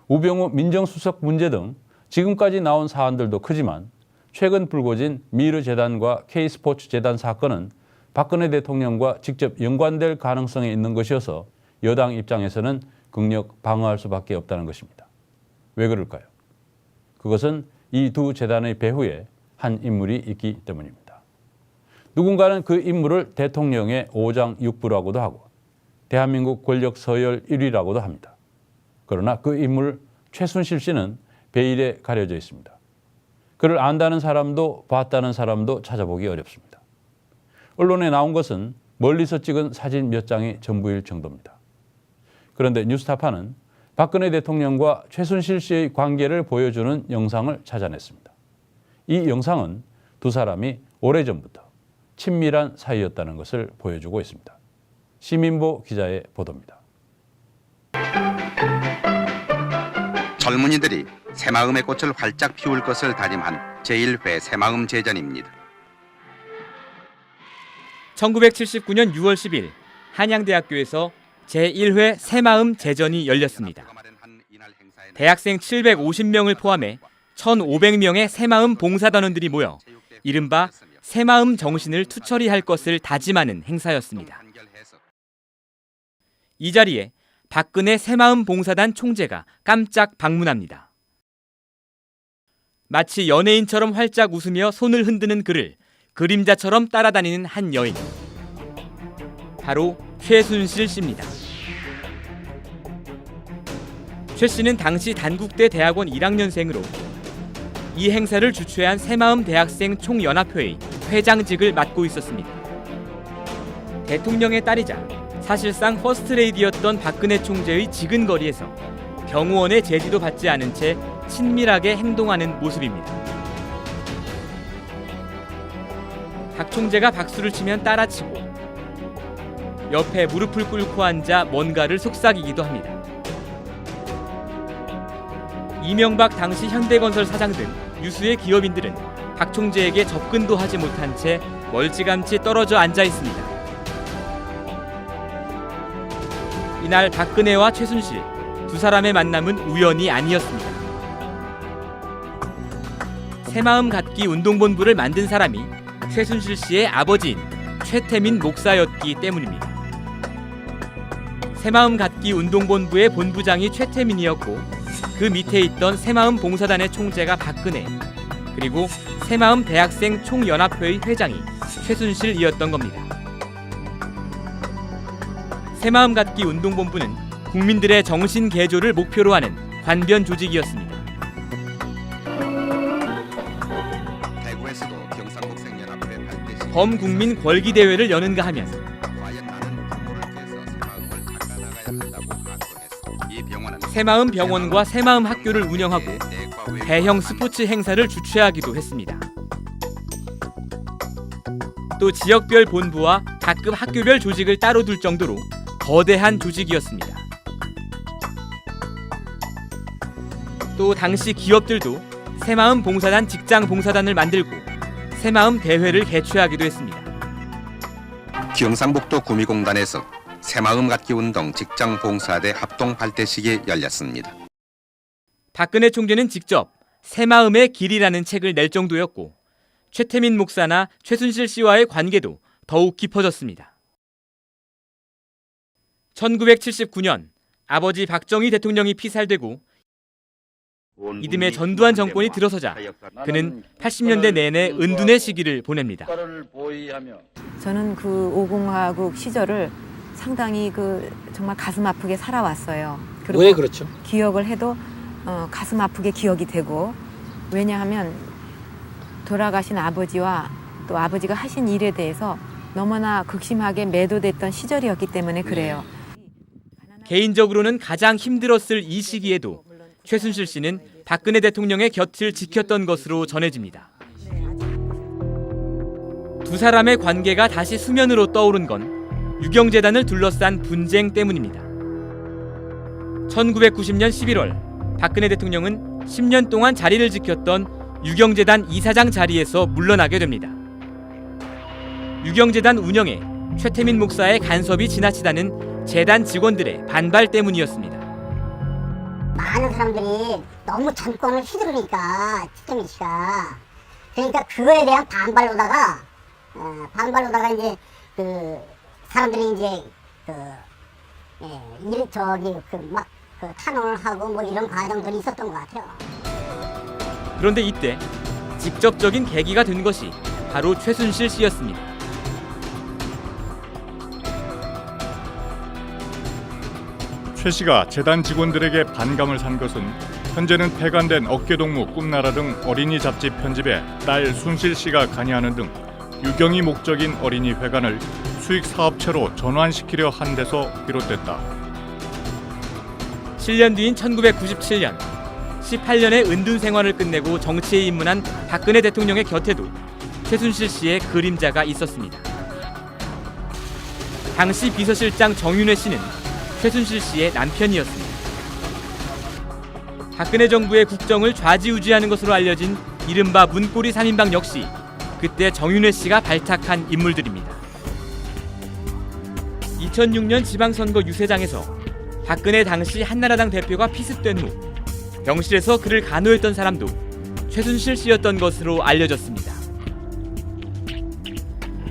우병우 민정수석 문제 등 지금까지 나온 사안들도 크지만 최근 불거진 미르재단과 K스포츠재단 사건은 박근혜 대통령과 직접 연관될 가능성이 있는 것이어서 여당 입장에서는 극력 방어할 수밖에 없다는 것입니다. 왜 그럴까요? 그것은 이 두 재단의 배후에 한 인물이 있기 때문입니다. 누군가는 그 인물을 대통령의 오장육부라고도 하고 대한민국 권력 서열 1위라고도 합니다. 그러나 그 인물 최순실 씨는 베일에 가려져 있습니다. 그를 안다는 사람도 봤다는 사람도 찾아보기 어렵습니다. 언론에 나온 것은 멀리서 찍은 사진 몇 장이 전부일 정도입니다. 그런데 뉴스타파는 박근혜 대통령과 최순실 씨의 관계를 보여주는 영상을 찾아냈습니다. 이 영상은 두 사람이 오래전부터 친밀한 사이였다는 것을 보여주고 있습니다. 시민보 기자의 보도입니다. 젊은이들이 새마음의 꽃을 활짝 피울 것을 다짐한 제1회 새마음 제전입니다. 1979년 6월 10일 한양대학교에서 제1회 새마음 제전이 열렸습니다. 대학생 750명을 포함해 1,500명의 새마음 봉사단원들이 모여 이른바 새마음 정신을 투철이할 것을 다짐하는 행사였습니다. 이 자리에 박근혜 새마음 봉사단 총재가 깜짝 방문합니다. 마치 연예인처럼 활짝 웃으며 손을 흔드는 그를 그림자처럼 따라다니는 한 여인. 바로 최순실 씨입니다. 최 씨는 당시 단국대 대학원 1학년생으로 이 행사를 주최한 새마음 대학생 총연합회의 회장직을 맡고 있었습니다. 대통령의 딸이자 사실상 퍼스트레이디였던 박근혜 총재의 지근거리에서 경호원의 제지도 받지 않은 채 친밀하게 행동하는 모습입니다. 박 총재가 박수를 치면 따라치고 옆에 무릎을 꿇고 앉아 뭔가를 속삭이기도 합니다. 이명박 당시 현대건설 사장 등 유수의 기업인들은 박 총재에게 접근도 하지 못한 채 멀찌감치 떨어져 앉아 있습니다. 이날 박근혜와 최순실 두 사람의 만남은 우연이 아니었습니다. 새마음 갖기 운동본부를 만든 사람이 최순실 씨의 아버지인 최태민 목사였기 때문입니다. 새마음 갖기 운동본부의 본부장이 최태민이었고 그 밑에 있던 새마음 봉사단의 총재가 박근혜, 그리고 새마음 대학생 총연합회의 회장이 최순실이었던 겁니다. 새마음 갖기 운동본부는 국민들의 정신 개조를 목표로 하는 관변 조직이었습니다. 범국민 권기 대회를 여는가 하면 새마음 병원과 새마음 학교를 운영하고 대형 스포츠 행사를 주최하기도 했습니다. 또 지역별 본부와 각급 학교별 조직을 따로 둘 정도로 거대한 조직이었습니다. 또 당시 기업들도 새마음 봉사단 직장 봉사단을 만들고 새마음 대회를 개최하기도 했습니다. 경상북도 구미공단에서 새마음 갖기 운동 직장 봉사대 합동 발대식이 열렸습니다. 박근혜 총재는 직접 새마음의 길이라는 책을 낼 정도였고 최태민 목사나 최순실 씨와의 관계도 더욱 깊어졌습니다. 1979년 아버지 박정희 대통령이 피살되고 이듬해 전두환 정권이 들어서자 그는 80년대 내내 은둔의 시기를 보냅니다. 저는 그 5공화국 시절을 상당히 정말 가슴 아프게 살아왔어요. 그리고 왜 그렇죠? 기억을 해도 가슴 아프게 기억이 되고, 왜냐하면 돌아가신 아버지와 또 아버지가 하신 일에 대해서 너무나 극심하게 매도됐던 시절이었기 때문에 그래요. 개인적으로는 가장 힘들었을 이 시기에도 최순실 씨는 박근혜 대통령의 곁을 지켰던 것으로 전해집니다. 두 사람의 관계가 다시 수면으로 떠오른 건 유경재단을 둘러싼 분쟁 때문입니다. 1990년 11월 박근혜 대통령은 10년 동안 자리를 지켰던 유경재단 이사장 자리에서 물러나게 됩니다. 유경재단 운영에 최태민 목사의 간섭이 지나치다는 재단 직원들의 반발 때문이었습니다. 많은 사람들이 너무 정권을 휘두르니까 최태민 씨가 그러니까 그거에 대한 반발로다가 이제 그 사람들이 이제 그 탄원을 하고 뭐 이런 과정들이 있었던 것 같아요. 그런데 이때 직접적인 계기가 된 것이 바로 최순실 씨였습니다. 최 씨가 재단 직원들에게 반감을 산 것은 현재는 폐간된 어깨동무, 꿈나라 등 어린이 잡지 편집에 딸 순실 씨가 관여하는 등 유경이 목적인 어린이 회관을 수익 사업체로 전환시키려 한 데서 비롯됐다. 7년 뒤인 1997년 18년의 은둔 생활을 끝내고 정치에 입문한 박근혜 대통령의 곁에도 최순실 씨의 그림자가 있었습니다. 당시 비서실장 정윤회 씨는 최순실 씨의 남편이었습니다. 박근혜 정부의 국정을 좌지우지하는 것으로 알려진 이른바 문고리 3인방 역시 그때 정윤회 씨가 발탁한 인물들입니다. 2006년 지방선거 유세장에서 박근혜 당시 한나라당 대표가 피습된 후 병실에서 그를 간호했던 사람도 최순실 씨였던 것으로 알려졌습니다.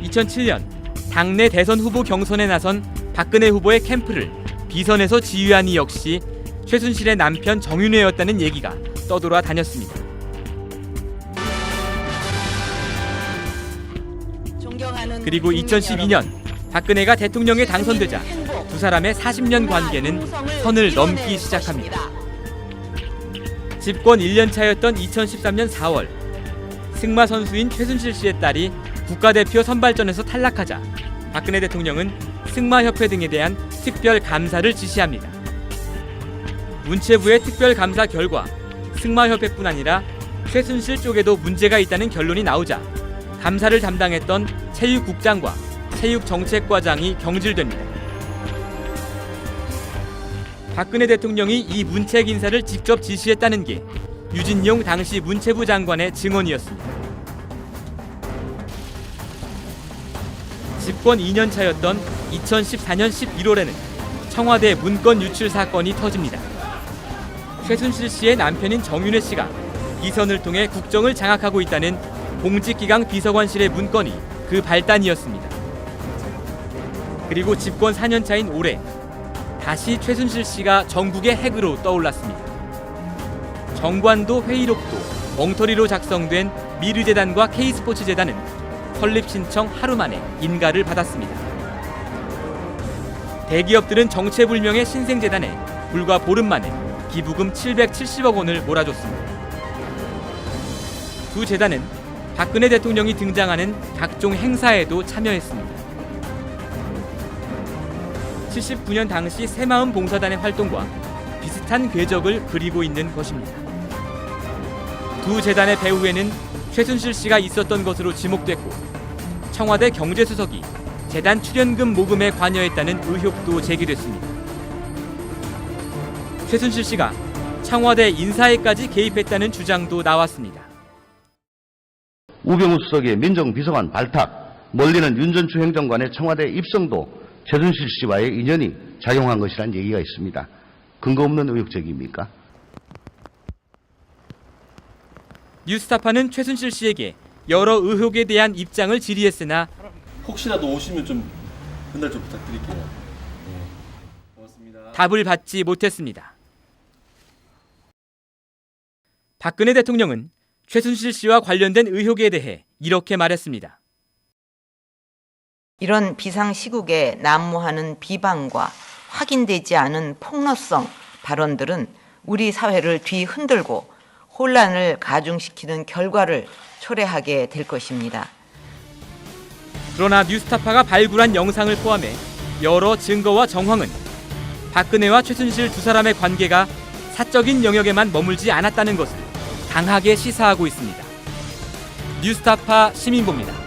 2007년 당내 대선 후보 경선에 나선 박근혜 후보의 캠프를 비선에서 지휘한 이 역시 최순실의 남편 정윤회였다는 얘기가 떠돌아 다녔습니다. 그리고 2012년 박근혜가 대통령에 당선되자 두 사람의 40년 관계는 선을 넘기 시작합니다. 집권 1년 차였던 2013년 4월 승마 선수인 최순실 씨의 딸이 국가대표 선발전에서 탈락하자 박근혜 대통령은 승마협회 등에 대한 특별 감사를 지시합니다. 문체부의 특별 감사 결과 승마협회뿐 아니라 최순실 쪽에도 문제가 있다는 결론이 나오자 감사를 담당했던 체육국장과 체육정책과장이 경질됩니다. 박근혜 대통령이 이 문책 인사를 직접 지시했다는 게 유진용 당시 문체부 장관의 증언이었습니다. 집권 2년 차였던 2014년 11월에는 청와대 문건 유출 사건이 터집니다. 최순실 씨의 남편인 정윤회 씨가 이선을 통해 국정을 장악하고 있다는 공직기강 비서관실의 문건이 그 발단이었습니다. 그리고 집권 4년 차인 올해 다시 최순실 씨가 전국의 핵으로 떠올랐습니다. 정관도 회의록도 엉터리로 작성된 미르재단과 K스포츠재단은 설립 신청 하루 만에 인가를 받았습니다. 대기업들은 정체불명의 신생재단에 불과 보름 만에 기부금 770억 원을 몰아줬습니다. 두 재단은 박근혜 대통령이 등장하는 각종 행사에도 참여했습니다. 79년 당시 새마음 봉사단의 활동과 비슷한 궤적을 그리고 있는 것입니다. 두 재단의 배후에는 최순실 씨가 있었던 것으로 지목됐고 청와대 경제수석이 재단 출연금 모금에 관여했다는 의혹도 제기됐습니다. 최순실 씨가 청와대 인사에까지 개입했다는 주장도 나왔습니다. 우병우 수석의 민정비서관 발탁, 멀리는 윤 전추 행정관의 청와대 입성도 최순실 씨와의 인연이 작용한 것이라는 얘기가 있습니다. 근거 없는 의혹 제기입니까? 뉴스타파는 최순실 씨에게 여러 의혹에 대한 입장을 질의했으나 혹시라도 오시면 좀 그날 좀 부탁드릴게요. 고맙습니다. 답을 받지 못했습니다. 박근혜 대통령은 최순실 씨와 관련된 의혹에 대해 이렇게 말했습니다. 이런 비상시국에 난무하는 비방과 확인되지 않은 폭로성 발언들은 우리 사회를 뒤흔들고 혼란을 가중시키는 결과를 초래하게 될 것입니다. 그러나 뉴스타파가 발굴한 영상을 포함해 여러 증거와 정황은 박근혜와 최순실 두 사람의 관계가 사적인 영역에만 머물지 않았다는 것을 강하게 시사하고 있습니다. 뉴스타파 시민보입니다.